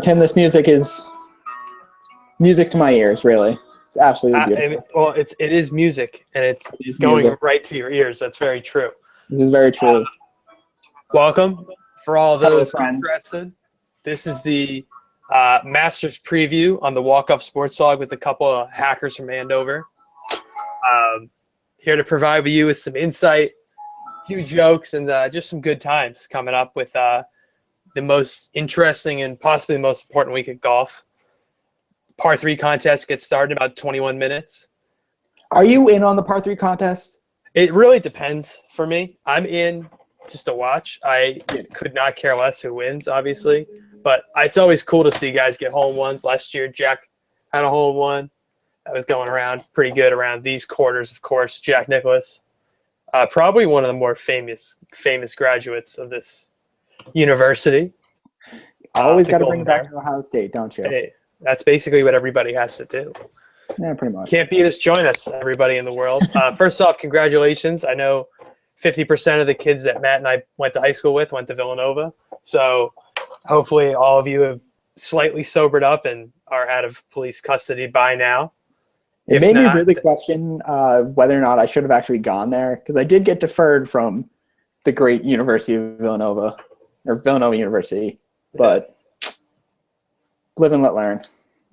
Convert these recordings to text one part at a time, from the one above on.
Tim, this music is music to my ears, really. It's absolutely beautiful. Well, it is music, and it's going music. right to your ears. That's very true. This is very true. Welcome for all those friends. interested. This is the Masters preview on the Walk-Off Sports Log with a couple of hackers from Andover. Here to provide you with some insight, a few jokes, and just some good times coming up with the most interesting and possibly the most important week of golf. Par 3 contest gets started in about 21 minutes. Are you in on the par 3 contest? It really depends for me. I'm in just to watch. I could not care less who wins, obviously. But it's always cool to see guys get hole ones. Last year, Jack had a hole one. That was going around pretty good around these quarters, of course. Jack Nicklaus, probably one of the more famous graduates of this university. Always got to bring it back to Ohio State, don't you? Hey, that's basically what everybody has to do. Yeah, pretty much. Can't beat us, join us, everybody in the world. First off, congratulations. I know 50% of the kids that Matt and I went to high school with went to Villanova. So hopefully all of you have slightly sobered up and are out of police custody by now. It made me really question whether or not I should have actually gone there, because I did get deferred from the great University of Villanova, or Villanova University, but live and let learn.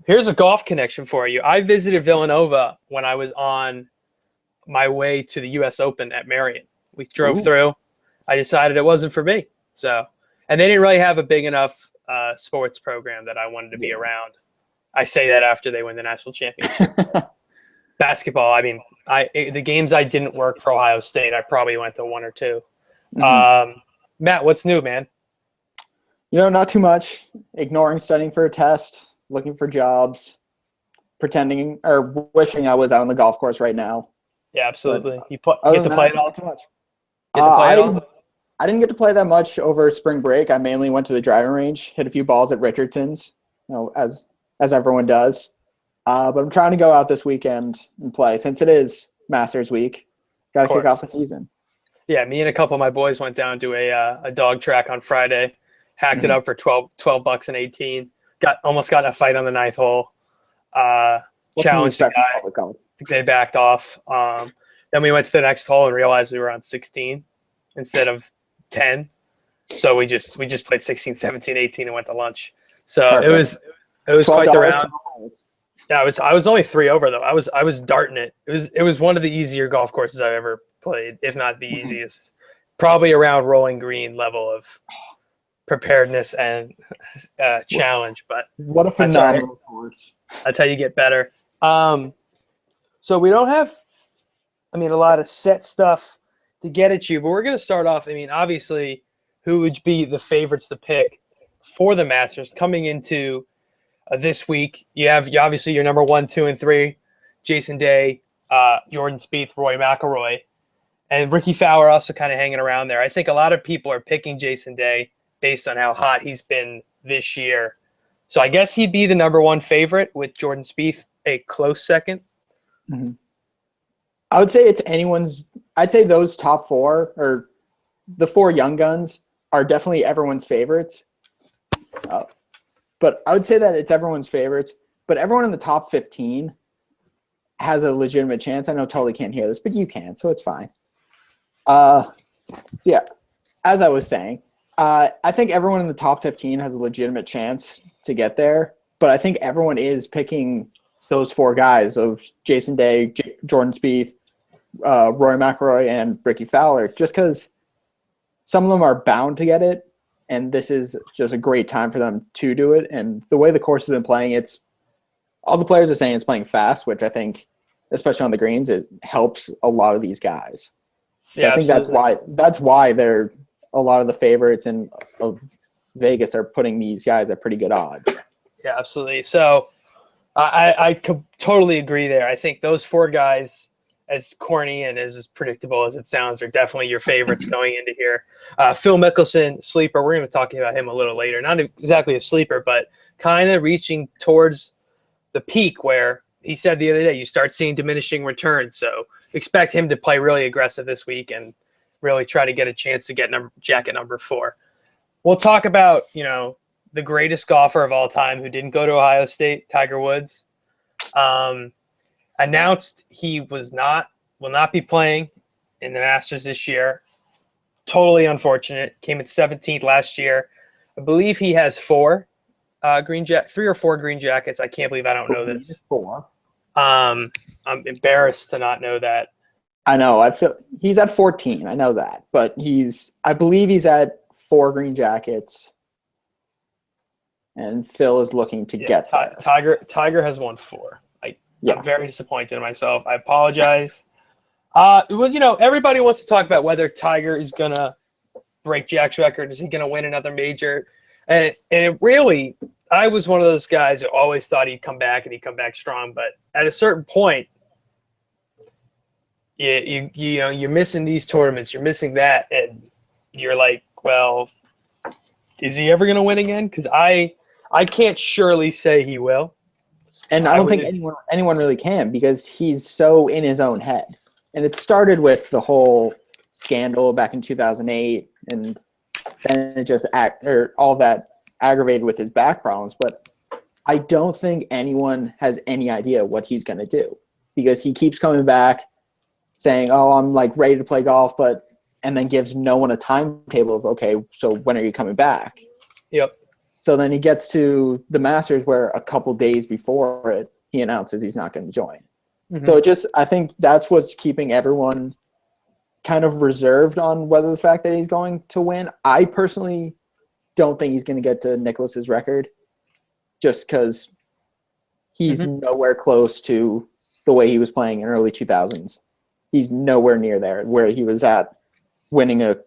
Here's a golf connection for you. I visited Villanova when I was on my way to the U.S. Open at Marion. We drove through. I decided it wasn't for me. And they didn't really have a big enough sports program that I wanted to be around. I say that after they win the national championship. Basketball, I mean, the games I didn't work for Ohio State, I probably went to one or two. Mm-hmm. Matt, what's new, man? Not too much. Ignoring studying for a test, looking for jobs, pretending or wishing I was out on the golf course right now. Yeah, absolutely. You get to play it all too much. I didn't get to play that much over spring break. I mainly went to the driving range, hit a few balls at Richardson's, as everyone does. But I'm trying to go out this weekend and play since it is Masters week. Got to kick off the season. Yeah, me and a couple of my boys went down to a dog track on Friday, hacked it up for $12 and 18. Almost got in a fight on the 9th hole. Challenged the guy. They backed off. Then we went to the next hole and realized we were on 16 instead of 10. So we just played 16, 17, 18 and went to lunch. So Perfect. it was quite the round. Yeah, I was only 3 over though. I was darting it. It was one of the easier golf courses I've ever played, if not the easiest. Probably around Rolling Green level of preparedness and challenge. But what a phenomenal course! That's how you get better. So we don't have, a lot of set stuff to get at you, but we're going to start off. Obviously, who would be the favorites to pick for the Masters coming into this week? You have obviously your number 1, 2, and 3, Jason Day, Jordan Spieth, Rory McIlroy, and Ricky Fowler also kind of hanging around there. I think a lot of people are picking Jason Day based on how hot he's been this year. So I guess he'd be the number 1 favorite with Jordan Spieth a close second. Mm-hmm. I would say I'd say those top 4 or the 4 young guns are definitely everyone's favorites. But I would say that it's everyone's favorites. But everyone in the top 15 has a legitimate chance. I know Tully can't hear this, but you can, so it's fine. Yeah, as I was saying, I think everyone in the top 15 has a legitimate chance to get there. But I think everyone is picking those 4 guys of Jason Day, Jordan Spieth, Rory McIlroy, and Ricky Fowler, just because some of them are bound to get it. And this is just a great time for them to do it. And the way the course has been playing, all the players are saying it's playing fast, which I think, especially on the greens, it helps a lot of these guys. So I think that's why they're a lot of the favorites of Vegas are putting these guys at pretty good odds. Yeah, absolutely. So I totally agree there. I think those 4 guys, as corny and as predictable as it sounds, are definitely your favorites going into here. Phil Mickelson, sleeper. We're going to talk about him a little later. Not exactly a sleeper, but kind of reaching towards the peak where he said the other day you start seeing diminishing returns. So expect him to play really aggressive this week and really try to get a chance to get jacket number 4. We'll talk about, the greatest golfer of all time who didn't go to Ohio State, Tiger Woods, announced he will not be playing in the Masters this year. Totally unfortunate. Came in 17th last year. I believe he has 3 or 4 green jackets. I can't believe I don't know this. 4. I'm embarrassed to not know that. I know. I feel he's at 14. I know that, but I believe he's at 4 green jackets, and Phil is looking to get there. Tiger has won 4. I'm very disappointed in myself. I apologize. Well, everybody wants to talk about whether Tiger is gonna break Jack's record. Is he gonna win another major? And it really, I was one of those guys that always thought he'd come back and he'd come back strong. But at a certain point, you're missing these tournaments, you're missing that, and you're like, well, is he ever gonna win again? Because I can't surely say he will. And I don't think anyone really can, because he's so in his own head. And it started with the whole scandal back in 2008, and then it just all that aggravated with his back problems. But I don't think anyone has any idea what he's going to do, because he keeps coming back saying, "Oh, I'm like ready to play golf," and then gives no one a timetable of, okay, so when are you coming back? Yep. So then he gets to the Masters, where a couple days before it, he announces he's not going to join. Mm-hmm. So I think that's what's keeping everyone kind of reserved on whether the fact that he's going to win. I personally don't think he's going to get to Nicklaus's record, just because he's nowhere close to the way he was playing in early 2000s. He's nowhere near there where he was at winning a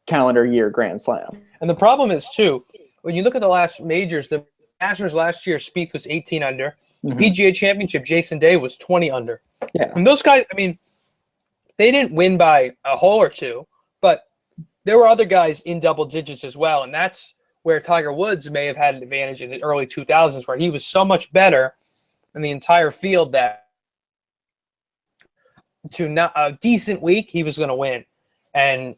calendar year Grand Slam. And the problem is, too, when you look at the last majors, the Masters last year, Spieth was 18 under. The PGA Championship, Jason Day was 20 under. Yeah. And those guys, I mean, they didn't win by a hole or two, but there were other guys in double digits as well. And that's where Tiger Woods may have had an advantage in the early 2000s, where he was so much better in the entire field that to not a decent week, he was going to win. And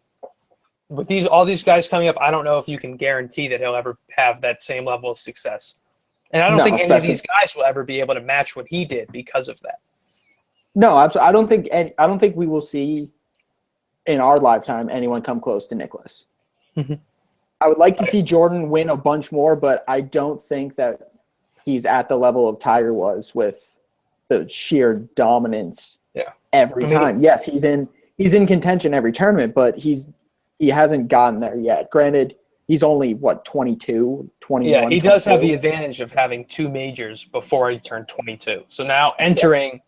with all these guys coming up, I don't know if you can guarantee that he'll ever have that same level of success. And I don't think any of these guys will ever be able to match what he did because of that. No, I don't think we will see in our lifetime anyone come close to Nicklaus. I would like to see Jordan win a bunch more, but I don't think that he's at the level of Tiger was with the sheer dominance every time. Yes, he's in contention every tournament, but he hasn't gotten there yet. Granted, he's only, 22, 21? Yeah, he does have the advantage of having 2 majors before he turned 22. So now entering,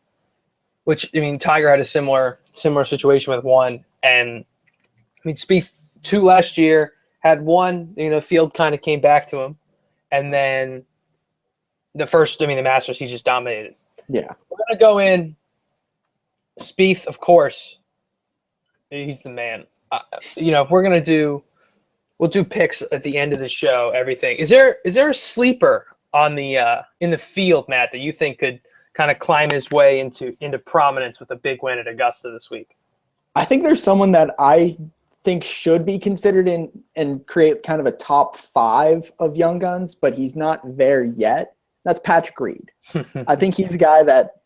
which, I mean, Tiger had a similar situation with 1. And, I mean, Spieth 2 last year, had 1, the field kind of came back to him. And then the Masters, he just dominated. Yeah. We're going to go in. Spieth, of course, he's the man. If we're going to we'll do picks at the end of the show, everything. Is there a sleeper on the in the field, Matt, that you think could kind of climb his way into prominence with a big win at Augusta this week? I think there's someone that I think should be considered and create kind of a top 5 of young guns, but he's not there yet. That's Patrick Reed. I think he's a guy that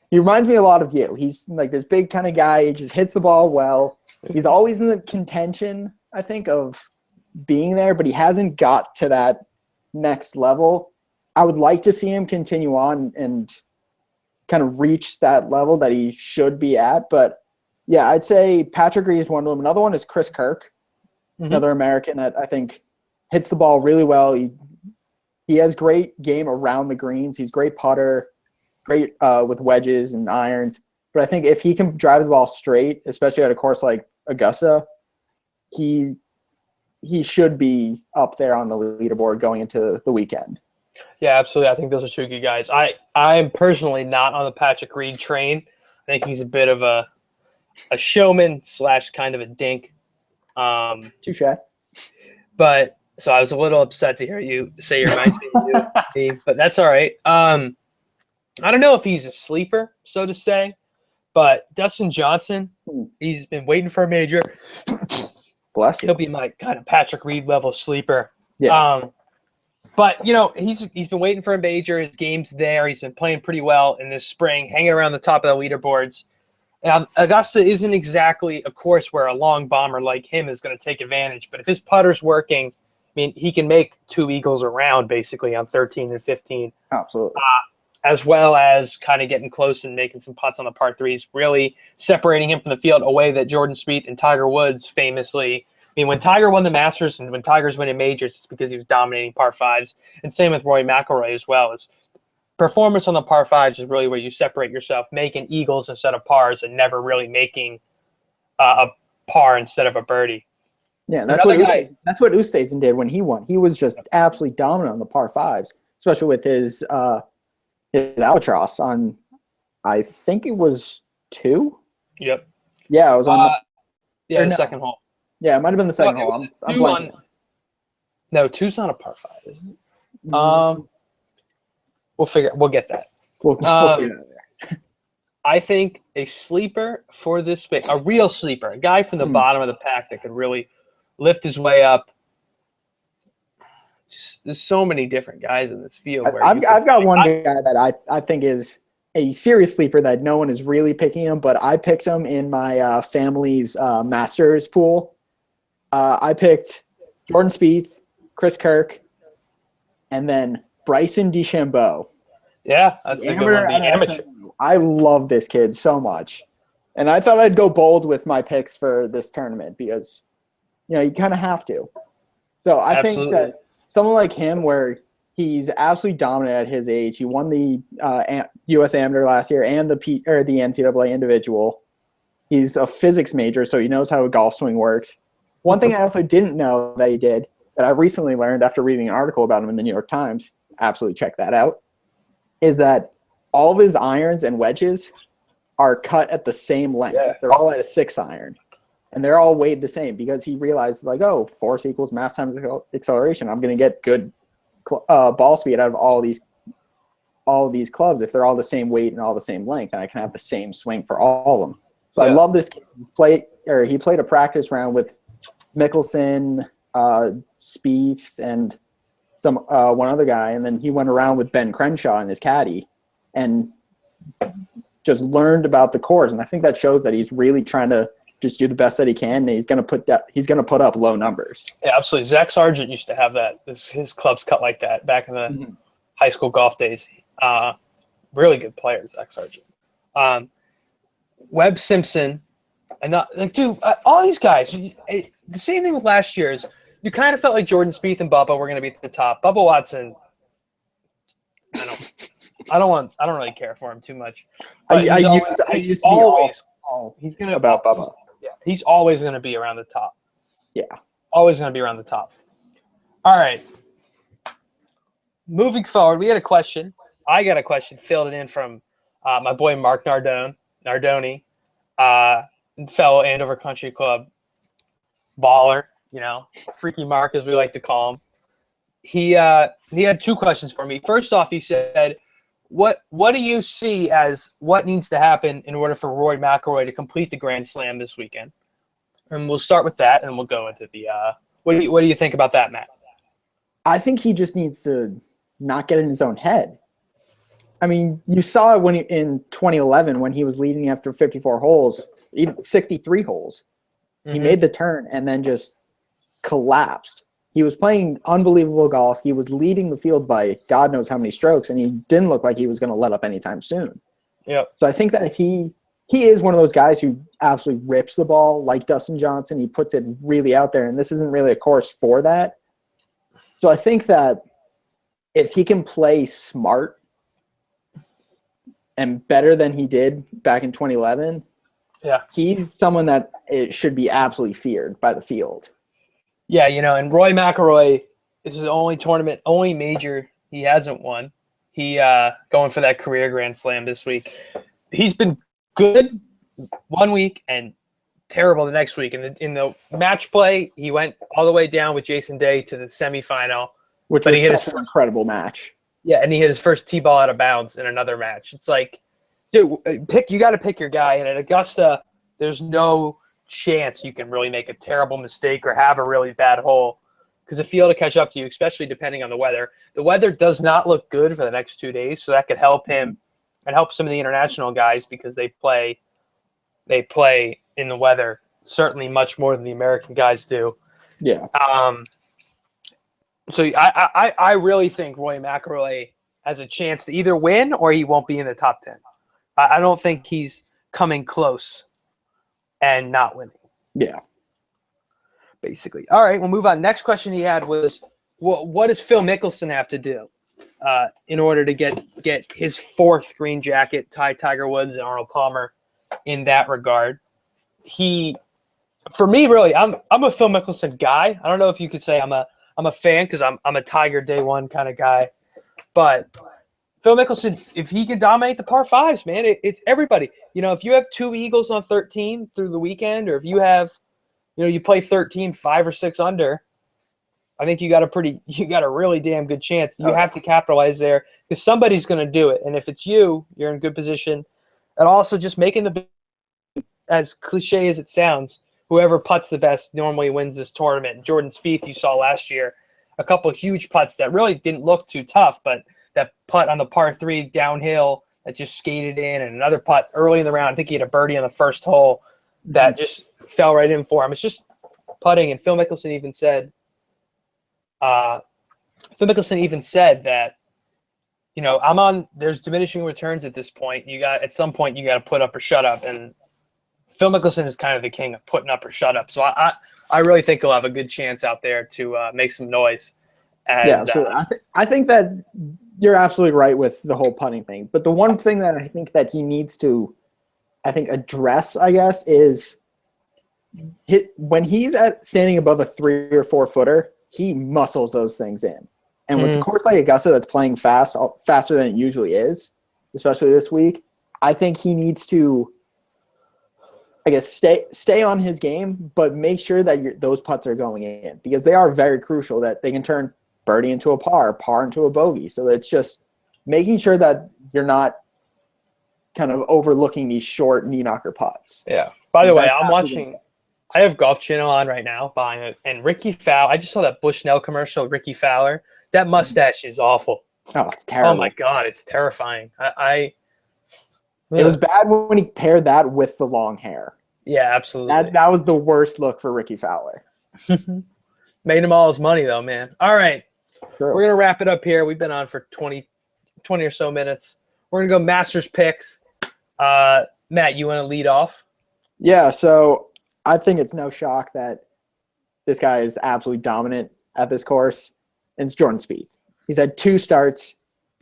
he reminds me a lot of you. He's like this big kind of guy. He just hits the ball well. He's always in the contention, I think, of being there, but he hasn't got to that next level. I would like to see him continue on and kind of reach that level that he should be at. But, yeah, I'd say Patrick Reed is one of them. Another one is Chris Kirk, another American that I think hits the ball really well. He has great game around the greens. He's great putter, great with wedges and irons. But I think if he can drive the ball straight, especially at a course like Augusta, he should be up there on the leaderboard going into the weekend. Yeah, absolutely. I think those are 2 good guys. I'm personally not on the Patrick Reed train. I think he's a bit of a showman / kind of a dink. Touche. But so I was a little upset to hear you say you're reminds me of you, Steve, but that's all right. I don't know if he's a sleeper, so to say, but Dustin Johnson, he's been waiting for a major. Bless you. He'll be my kind of Patrick Reed level sleeper. Yeah. But he's been waiting for a major. His game's there. He's been playing pretty well in this spring, hanging around the top of the leaderboards. Now, Augusta isn't exactly a course where a long bomber like him is going to take advantage. But if his putter's working, I mean, he can make 2 eagles around basically on 13 and 15. Absolutely. As well as kind of getting close and making some putts on the par threes, really separating him from the field, a way that Jordan Spieth and Tiger Woods famously. I mean, when Tiger won the Masters and when Tiger's winning majors, it's because he was dominating par fives. And same with Rory McIlroy as well. Is performance on the par fives is really where you separate yourself, making eagles instead of pars and never really making a par instead of a birdie. Yeah, that's what Oosthuizen did when he won. He was just absolutely dominant on the par fives, especially with his albatross on, I think it was 2. Yep. Yeah, it was on. The second hole. Yeah, it might have been the second hole. I'm blanking. No, 2's not a par 5, isn't it? We'll get that. We'll figure it out there. I think a sleeper for this space, a real sleeper, a guy from the bottom of the pack that could really lift his way up. There's so many different guys in this field. I've got one guy that I think is a serious sleeper that no one is really picking him, but I picked him in my family's Masters pool. I picked Jordan Spieth, Chris Kirk, and then Bryson DeChambeau. Yeah, that's a good one. The amateur. I love this kid so much. And I thought I'd go bold with my picks for this tournament because, you kind of have to. So I think that someone like him, where he's absolutely dominant at his age, he won the U.S. Amateur last year and the NCAA individual. He's a physics major, so he knows how a golf swing works. One thing I also didn't know that he did, that I recently learned after reading an article about him in the New York Times, absolutely check that out, is that all of his irons and wedges are cut at the same length. Yeah. They're all at a 6 iron. And they're all weighed the same because he realized, force equals mass times acceleration. I'm going to get good ball speed out of all of these clubs if they're all the same weight and all the same length, and I can have the same swing for all of them. So yeah. I love this kid. He played a practice round with Mickelson, Spieth, and some one other guy, and then he went around with Ben Crenshaw and his caddy and just learned about the course. And I think that shows that he's really trying to just do the best that he can, and he's going to put up low numbers. Yeah, absolutely. Zach Sargent used to have that. His clubs cut like that back in the high school golf days. Really good player, Zach Sargent. Webb Simpson, and all these guys. The same thing with last year is you kind of felt like Jordan Spieth and Bubba were going to be at the top. Bubba Watson, I don't really care for him too much. He's gonna about Bubba. Yeah, he's always going to be around the top. Yeah, always going to be around the top. All right. Moving forward, we had a question. I got a question filled in from my boy Mark Nardoni, fellow Andover Country Club baller. Freaky Mark, as we like to call him. He had 2 questions for me. First off, he said, What do you see as what needs to happen in order for Rory McIlroy to complete the Grand Slam this weekend? And we'll start with that, and we'll go into the what do you think about that, Matt? I think he just needs to not get in his own head. I mean, you saw it in 2011 when he was leading after 54 holes, even 63 holes. He made the turn and then just collapsed. He was playing unbelievable golf. He was leading the field by God knows how many strokes, and he didn't look like he was going to let up anytime soon. Yeah. So I think that if he is one of those guys who absolutely rips the ball like Dustin Johnson. He puts it really out there, and this isn't really a course for that. So I think that if he can play smart and better than he did back in 2011, he's someone that it should be absolutely feared by the field. Yeah, and Roy McIlroy, this is the only major he hasn't won. He going for that career Grand Slam this week. He's been good one week and terrible the next week. In the match play, he went all the way down with Jason Day to the semifinal. Which was such an incredible match. Yeah, and he hit his first tee ball out of bounds in another match. It's like, dude, you got to pick your guy. And at Augusta, there's no chance you can really make a terrible mistake or have a really bad hole because the field will catch up to you, especially depending on the weather. The weather does not look good for the next 2 days, so that could help him and help some of the international guys because they play in the weather certainly much more than the American guys do. Yeah. So I really think Roy McIlroy has a chance to either win or he won't be in the top 10. I don't think he's coming close and not winning. Yeah. Basically. All right, we'll move on. Next question he had was, what does Phil Mickelson have to do in order to get his 4th green jacket, tie Tiger Woods and Arnold Palmer in that regard? For me, really, I'm a Phil Mickelson guy. I don't know if you could say I'm a fan because I'm a Tiger day one kind of guy, but Phil Mickelson, if he can dominate the par 5s, man, it's everybody. If you have 2 eagles on 13 through the weekend, or if you have, you play 13, 5 or 6 under, I think you got a really damn good chance. You have to capitalize there because somebody's going to do it, and if it's you, you're in good position. And also just making as cliche as it sounds, whoever putts the best normally wins this tournament. Jordan Spieth, you saw last year, a couple of huge putts that really didn't look too tough, but that putt on the par 3 downhill that just skated in, and another putt early in the round. I think he had a birdie on the first hole that just fell right in for him. It's just putting, and Phil Mickelson even said that, there's diminishing returns at this point. At some point you got to put up or shut up, and Phil Mickelson is kind of the king of putting up or shut up. So I really think he'll have a good chance out there to make some noise. And, so I think that you're absolutely right with the whole putting thing. But the one thing that I think that he needs to, address, is when he's standing above a 3 or 4 footer, he muscles those things in. And with a course like Augusta that's playing faster than it usually is, especially this week, I think he needs to, stay on his game, but make sure that those putts are going in because they are very crucial, that they can turn birdie into a par into a bogey. So it's just making sure that you're not kind of overlooking these short knee knocker putts. Yeah. By the way, I have Golf Channel on right now behind it, and Ricky Fowler. I just saw that Bushnell commercial. Ricky Fowler. That mustache is awful. Oh, it's terrible. Oh my God, it's terrifying. It was bad when he paired that with the long hair. Yeah, absolutely. That was the worst look for Ricky Fowler. Made him all his money though, man. All right. Sure. We're going to wrap it up here. We've been on for 20 or so minutes. We're going to go Masters picks. Matt, you want to lead off? Yeah, so I think it's no shock that this guy is absolutely dominant at this course. And it's Jordan Spieth. He's had 2 starts.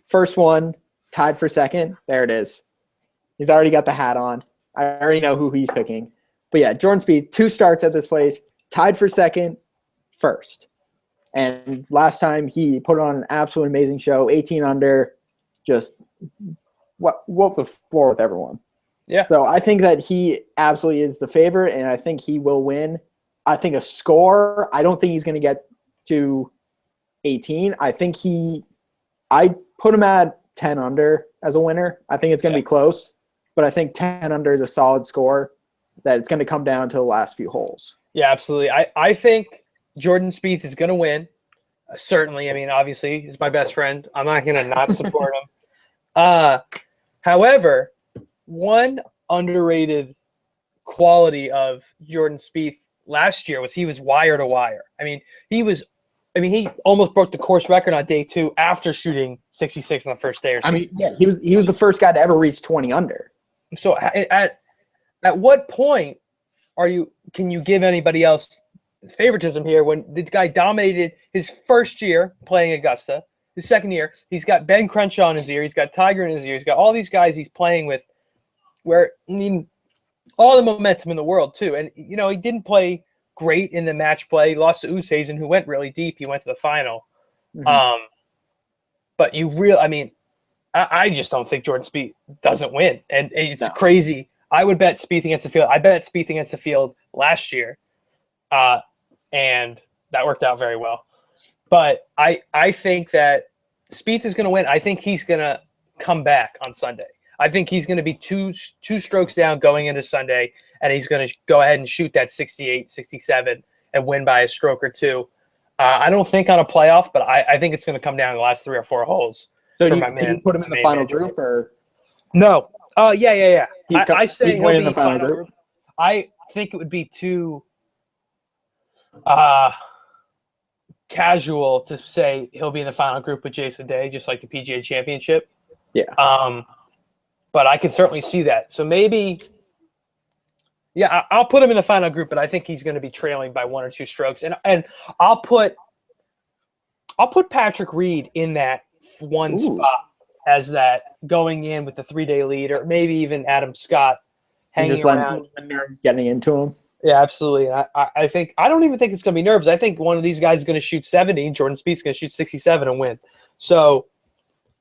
First one, tied for second. There it is. He's already got the hat on. I already know who he's picking. But yeah, Jordan Spieth, 2 starts at this place, tied for second, first. And last time he put on an absolute amazing show, 18 under, just what the floor with everyone. Yeah. So I think that he absolutely is the favorite, and I think he will win. I think a score, I don't think he's going to get to 18. I put him at 10 under as a winner. I think it's going to be close, but I think 10 under is a solid score that it's going to come down to the last few holes. Yeah, absolutely. I think Jordan Spieth is going to win. Certainly. I mean, obviously, he's my best friend. I'm not going to not support him. However, one underrated quality of Jordan Spieth last year was he was wire to wire. He almost broke the course record on day 2 after shooting 66 on the first day. He was the first guy to ever reach 20 under. So at what point can you give anybody else favoritism here when the guy dominated his first year playing Augusta, his second year? He's got Ben Crenshaw in his ear. He's got Tiger in his ear. He's got all these guys he's playing with all the momentum in the world too. And, he didn't play great in the match play. He lost to Oosthuizen, who went really deep. He went to the final. Mm-hmm. But I just don't think Jordan Spieth doesn't win. And it's crazy. I would bet Spieth against the field. I bet Spieth against the field last year. And that worked out very well. But I think that Spieth is going to win. I think he's going to come back on Sunday. I think he's going to be two strokes down going into Sunday, and he's going to go ahead and shoot that 68, 67 and win by a stroke or 2. I don't think on a playoff, but I think it's going to come down to the last 3 or 4 holes. So for do my you man, put him in the final group or? No. Oh, yeah. I say he's he'll be winning the final group. I think it would be too casual to say he'll be in the final group with Jason Day, just like the PGA Championship. Yeah. But I can certainly see that. So maybe, yeah, I'll put him in the final group, but I think he's going to be trailing by 1 or 2 strokes, and I'll put Patrick Reed in that one spot as that going in with the 3-day lead, or maybe even Adam Scott hanging around, getting into him. Yeah, absolutely. I think I don't even think it's going to be nerves. I think one of these guys is going to shoot 70. Jordan Spieth's going to shoot 67 and win. So,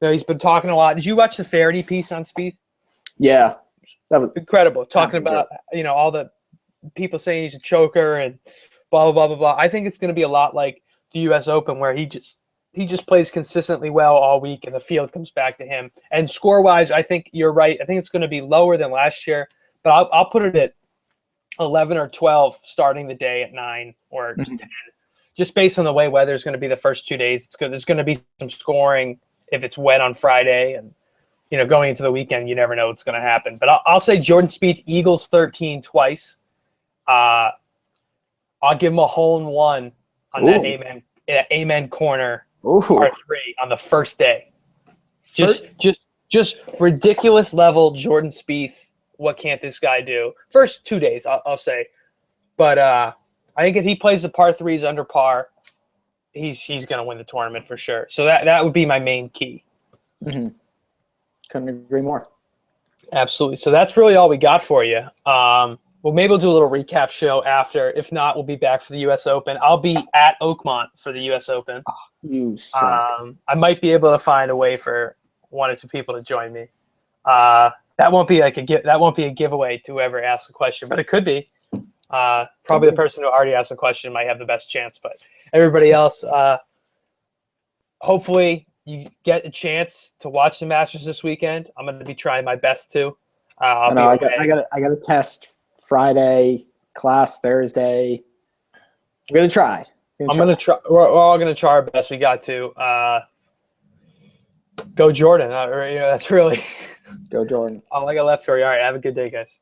he's been talking a lot. Did you watch the Faraday piece on Spieth? Yeah, that was incredible. Talking about all the people saying he's a choker and blah blah blah blah blah. I think it's going to be a lot like the U.S. Open, where he just plays consistently well all week, and the field comes back to him. And score wise, I think you're right. I think it's going to be lower than last year, but I'll put it at 11 or 12 starting the day at 9 or 10, just based on the way weather's going to be the first 2 days. It's good. There's going to be some scoring if it's wet on Friday, and going into the weekend, you never know what's going to happen. But I'll say Jordan Spieth Eagles 13 twice. I'll give him a hole in one on that amen corner par 3 on the first day. Just ridiculous level Jordan Spieth. What can't this guy do? First 2 days, I'll say. But I think if he plays the par 3s under par, he's going to win the tournament for sure. So that would be my main key. Mm-hmm. Couldn't agree more. Absolutely. So that's really all we got for you. Well, maybe we'll do a little recap show after. If not, we'll be back for the U.S. Open. I'll be at Oakmont for the U.S. Open. Oh, you suck. I might be able to find a way for 1 or 2 people to join me. That won't be a giveaway to whoever asks a question, but it could be. Probably the person who already asked a question might have the best chance, but everybody else, hopefully you get a chance to watch the Masters this weekend. I'm going to be trying my best to. I got a test Friday, class Thursday. I'm going to try. We're all going to try our best. We got to. Go Jordan. That's really go Jordan. All I got left for you. All right. Have a good day, guys.